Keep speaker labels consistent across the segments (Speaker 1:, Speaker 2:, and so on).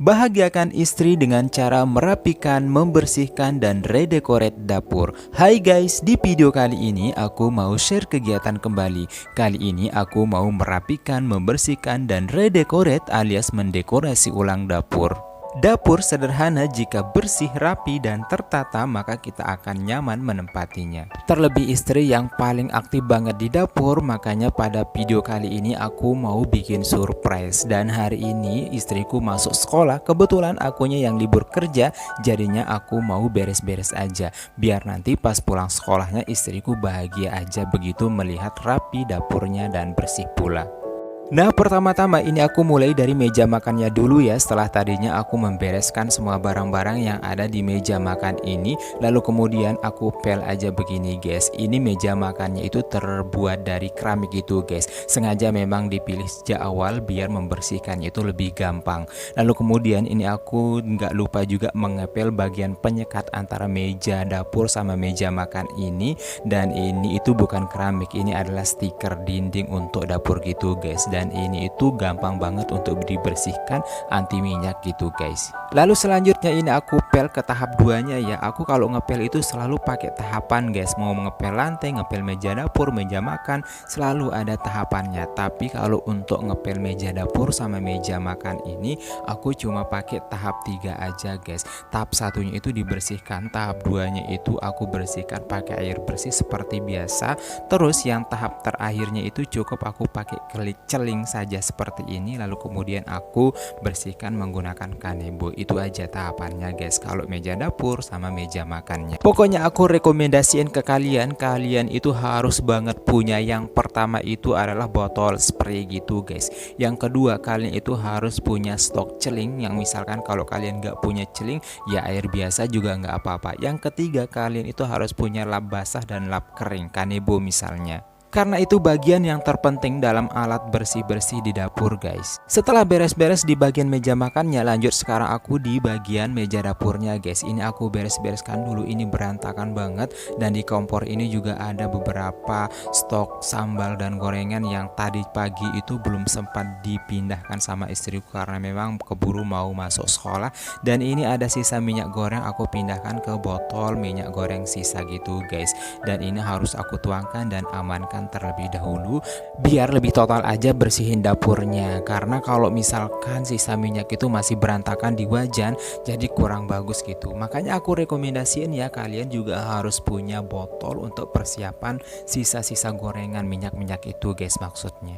Speaker 1: Bahagiakan istri dengan cara merapikan, membersihkan, dan redecorate dapur. Hai guys, di video kali ini aku mau share kegiatan kembali. Kali ini aku mau merapikan, membersihkan, dan redecorate alias mendekorasi ulang dapur. Dapur sederhana jika bersih, rapi, dan tertata maka kita akan nyaman menempatinya. Terlebih istri yang paling aktif banget di dapur, makanya pada video kali ini aku mau bikin surprise. Dan hari ini istriku masuk sekolah, kebetulan akunya yang libur kerja, jadinya aku mau beres-beres aja. Biar nanti pas pulang sekolahnya istriku bahagia aja begitu melihat rapi dapurnya dan bersih pula. Nah, pertama-tama ini aku mulai dari meja makannya dulu ya. Setelah tadinya aku membereskan semua barang-barang yang ada di meja makan ini, lalu kemudian aku pel aja begini guys. Ini meja makannya itu terbuat dari keramik itu guys. Sengaja memang dipilih sejak awal biar membersihkannya itu lebih gampang. Lalu kemudian ini aku nggak lupa juga mengepel bagian penyekat antara meja dapur sama meja makan ini. Dan ini itu bukan keramik, ini adalah stiker dinding untuk dapur gitu guys. Dan ini itu gampang banget untuk dibersihkan, anti minyak gitu guys. Lalu selanjutnya ini aku pel ke tahap 2-nya ya. Aku kalau ngepel itu selalu pakai tahapan guys. Mau ngepel lantai, ngepel meja dapur, meja makan, selalu ada tahapannya. Tapi kalau untuk ngepel meja dapur sama meja makan ini aku cuma pakai tahap 3 aja guys. Tahap satunya itu dibersihkan, tahap 2-nya itu aku bersihkan pakai air bersih seperti biasa. Terus yang tahap terakhirnya itu cukup aku pakai celing saja seperti ini, lalu kemudian aku bersihkan menggunakan kanebo. Itu aja tahapannya guys kalau meja dapur sama meja makannya. Pokoknya aku rekomendasiin ke kalian itu harus banget punya. Yang pertama itu adalah botol spray gitu guys. Yang kedua kalian itu harus punya stok celing, yang misalkan kalau kalian nggak punya celing ya air biasa juga nggak apa-apa. Yang ketiga kalian itu harus punya lap basah dan lap kering, kanebo misalnya. Karena itu bagian yang terpenting dalam alat bersih-bersih di dapur guys. Setelah beres-beres di bagian meja makannya, lanjut sekarang aku di bagian meja dapurnya guys. Ini aku beres-bereskan dulu, ini berantakan banget. Dan di kompor ini juga ada beberapa stok sambal dan gorengan yang tadi pagi itu belum sempat dipindahkan sama istriku karena memang keburu mau masuk sekolah. Dan ini ada sisa minyak goreng, aku pindahkan ke botol minyak goreng sisa gitu guys. Dan ini harus aku tuangkan dan amankan terlebih dahulu biar lebih total aja bersihin dapurnya. Karena kalau misalkan sisa minyak itu masih berantakan di wajan jadi kurang bagus gitu. Makanya aku rekomendasiin ya kalian juga harus punya botol untuk persiapan sisa-sisa gorengan, minyak-minyak itu guys maksudnya.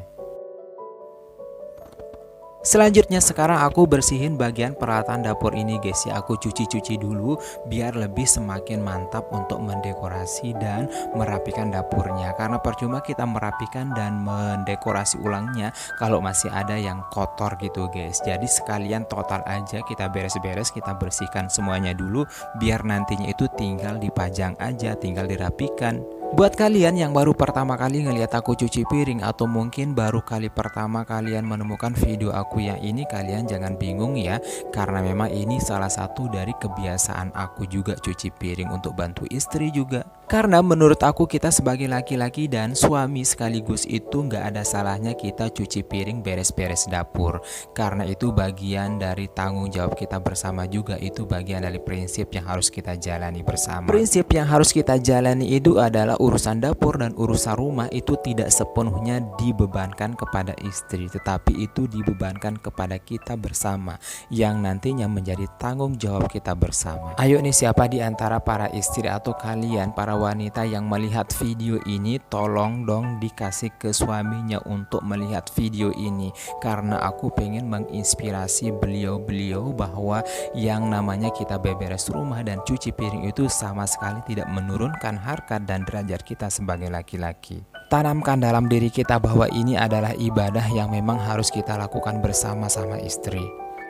Speaker 1: Selanjutnya sekarang aku bersihin bagian peralatan dapur ini guys ya. Aku cuci-cuci dulu biar lebih semakin mantap untuk mendekorasi dan merapikan dapurnya. Karena percuma kita merapikan dan mendekorasi ulangnya kalau masih ada yang kotor gitu guys. Jadi sekalian total aja kita beres-beres, kita bersihkan semuanya dulu biar nantinya itu tinggal dipajang aja, tinggal dirapikan. Buat kalian yang baru pertama kali ngeliat aku cuci piring atau mungkin baru kali pertama kalian menemukan video aku yang ini, kalian jangan bingung ya. Karena memang ini salah satu dari kebiasaan aku juga cuci piring untuk bantu istri juga. Karena menurut aku kita sebagai laki-laki dan suami sekaligus itu nggak ada salahnya kita cuci piring, beres-beres dapur. Karena itu bagian dari tanggung jawab kita bersama juga, itu bagian dari prinsip yang harus kita jalani bersama. Prinsip yang harus kita jalani itu adalah urusan dapur dan urusan rumah itu tidak sepenuhnya dibebankan kepada istri, tetapi itu dibebankan kepada kita bersama yang nantinya menjadi tanggung jawab kita bersama. Ayo nih, siapa di antara para istri atau kalian para wanita yang melihat video ini, tolong dong dikasih ke suaminya untuk melihat video ini, karena aku pengen menginspirasi beliau-beliau bahwa yang namanya kita beberes rumah dan cuci piring itu sama sekali tidak menurunkan harkat dan derajat kita sebagai laki-laki. Tanamkan dalam diri kita bahwa ini adalah ibadah yang memang harus kita lakukan bersama-sama istri.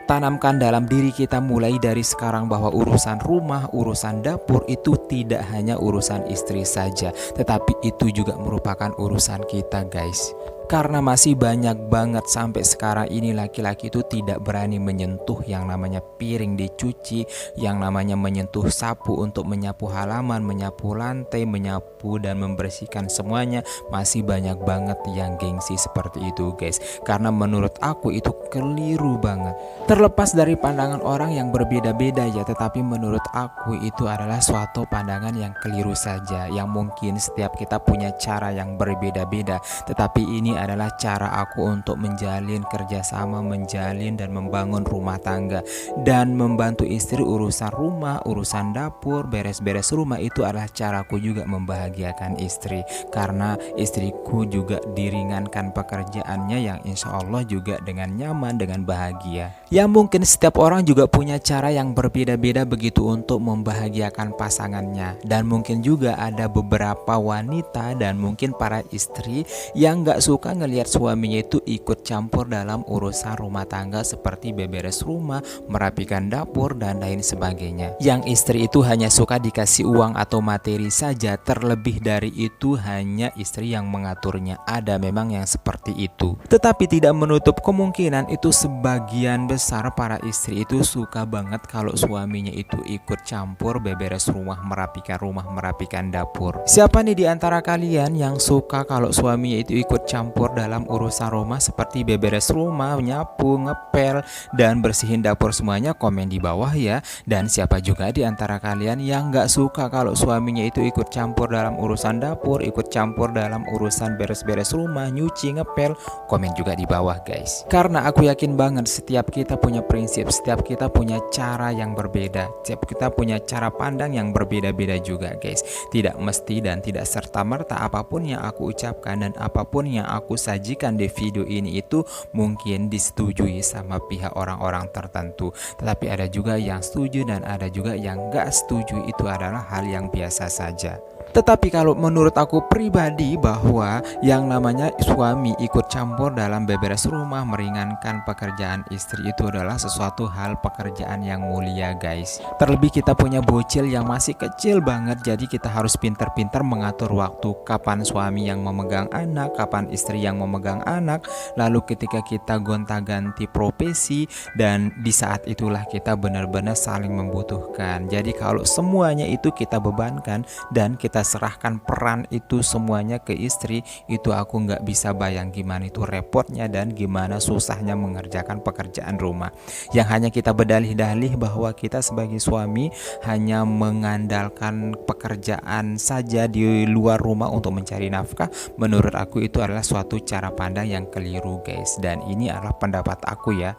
Speaker 1: Tanamkan dalam diri kita mulai dari sekarang bahwa urusan rumah, urusan dapur itu tidak hanya urusan istri saja, tetapi itu juga merupakan urusan kita guys. Karena masih banyak banget sampai sekarang ini laki-laki itu tidak berani menyentuh yang namanya piring dicuci, yang namanya menyentuh sapu untuk menyapu halaman, menyapu lantai, menyapu dan membersihkan semuanya. Masih banyak banget yang gengsi seperti itu guys. Karena menurut aku itu keliru banget. Terlepas dari pandangan orang yang berbeda-beda ya, tetapi menurut aku itu adalah suatu pandangan yang keliru saja. Yang mungkin setiap kita punya cara yang berbeda-beda, tetapi ini adalah cara aku untuk menjalin kerjasama, menjalin dan membangun rumah tangga dan membantu istri urusan rumah, urusan dapur, beres-beres rumah. Itu adalah caraku juga membahagiakan istri, karena istriku juga diringankan pekerjaannya yang insya Allah juga dengan nyaman, dengan bahagia. Ya mungkin setiap orang juga punya cara yang berbeda-beda begitu untuk membahagiakan pasangannya, dan mungkin juga ada beberapa wanita dan mungkin para istri yang gak suka ngelihat suaminya itu ikut campur dalam urusan rumah tangga seperti beberes rumah, merapikan dapur dan lain sebagainya. Yang istri itu hanya suka dikasih uang atau materi saja, terlebih dari itu hanya istri yang mengaturnya. Ada memang yang seperti itu, tetapi tidak menutup kemungkinan itu sebagian besar para istri itu suka banget kalau suaminya itu ikut campur beberes rumah, merapikan dapur. Siapa nih di antara kalian yang suka kalau suaminya itu ikut campur dalam urusan rumah seperti beberes rumah, nyapu, ngepel, dan bersihin dapur semuanya? Komen di bawah ya. Dan siapa juga di antara kalian yang gak suka kalau suaminya itu ikut campur dalam urusan dapur, ikut campur dalam urusan beres-beres rumah, nyuci, ngepel? Komen juga di bawah guys. Karena aku yakin banget setiap kita punya prinsip, setiap kita punya cara yang berbeda, setiap kita punya cara pandang yang berbeda-beda juga guys. Tidak mesti dan tidak serta-merta apapun yang aku ucapkan dan apapun yang aku sajikan di video ini itu mungkin disetujui sama pihak orang-orang tertentu, tetapi ada juga yang setuju dan ada juga yang gak setuju. Itu adalah hal yang biasa saja. Tetapi kalau menurut aku pribadi, bahwa yang namanya suami ikut campur dalam beberes rumah, meringankan pekerjaan istri, itu adalah sesuatu hal pekerjaan yang mulia guys. Terlebih kita punya bocil yang masih kecil banget, jadi kita harus pintar-pintar mengatur waktu, kapan suami yang memegang anak, kapan istri yang memegang anak, lalu ketika kita gonta-ganti profesi, dan di saat itulah kita benar-benar saling membutuhkan. Jadi kalau semuanya itu kita bebankan dan kita serahkan peran itu semuanya ke istri, itu aku nggak bisa bayang gimana itu repotnya dan gimana susahnya mengerjakan pekerjaan rumah. Yang hanya kita berdalih-dalih bahwa kita sebagai suami hanya mengandalkan pekerjaan saja di luar rumah untuk mencari nafkah, menurut aku itu adalah suatu cara pandang yang keliru guys, dan ini adalah pendapat aku ya.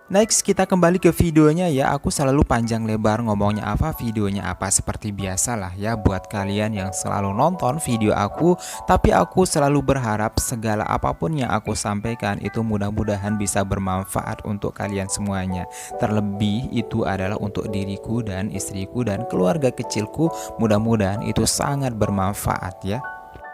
Speaker 1: Next kita kembali ke videonya ya. Aku selalu panjang lebar ngomongnya apa, videonya apa, seperti biasalah ya buat kalian yang selalu nonton video aku. Tapi aku selalu berharap segala apapun yang aku sampaikan itu mudah-mudahan bisa bermanfaat untuk kalian semuanya. Terlebih itu adalah untuk diriku dan istriku dan keluarga kecilku, mudah-mudahan itu sangat bermanfaat ya.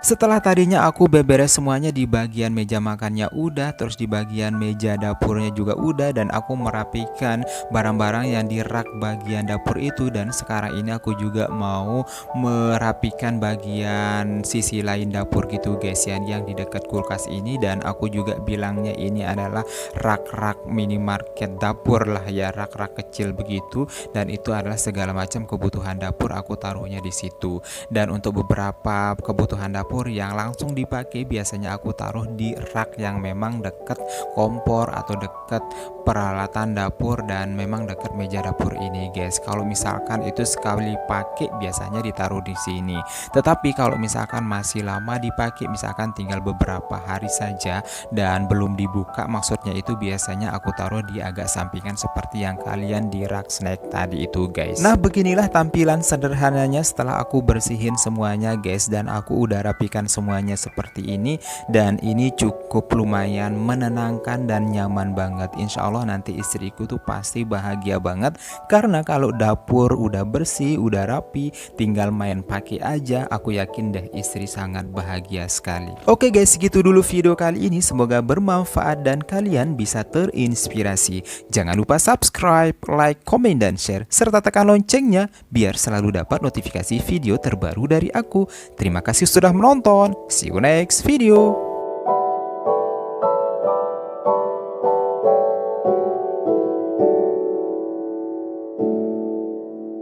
Speaker 1: Setelah tadinya aku beberes semuanya di bagian meja makannya udah, terus di bagian meja dapurnya juga udah, dan aku merapikan barang-barang yang di rak bagian dapur itu, dan sekarang ini aku juga mau merapikan bagian sisi lain dapur gitu guys ya, yang di dekat kulkas ini. Dan aku juga bilangnya ini adalah rak-rak minimarket dapur lah ya, rak-rak kecil begitu, dan itu adalah segala macam kebutuhan dapur aku taruhnya di situ. Dan untuk beberapa kebutuhan dapur yang langsung dipakai biasanya aku taruh di rak yang memang dekat kompor atau dekat peralatan dapur dan memang dekat meja dapur ini guys. Kalau misalkan itu sekali pakai biasanya ditaruh di sini. Tetapi kalau misalkan masih lama dipakai, misalkan tinggal beberapa hari saja dan belum dibuka, maksudnya itu biasanya aku taruh di agak sampingan seperti yang kalian di rak snack tadi itu guys. Nah beginilah tampilan sederhananya setelah aku bersihin semuanya guys, dan aku udah rapikan semuanya seperti ini, dan ini cukup lumayan menenangkan dan nyaman banget. Insya Allah nanti istriku tuh pasti bahagia banget, karena kalau dapur udah bersih, udah rapi, tinggal main pakai aja. Aku yakin deh istri sangat bahagia sekali. Oke guys, segitu dulu video kali ini, semoga bermanfaat dan kalian bisa terinspirasi. Jangan lupa subscribe, like, komen, dan share, serta tekan loncengnya biar selalu dapat notifikasi video terbaru dari aku. Terima kasih sudah menonton. See you next video.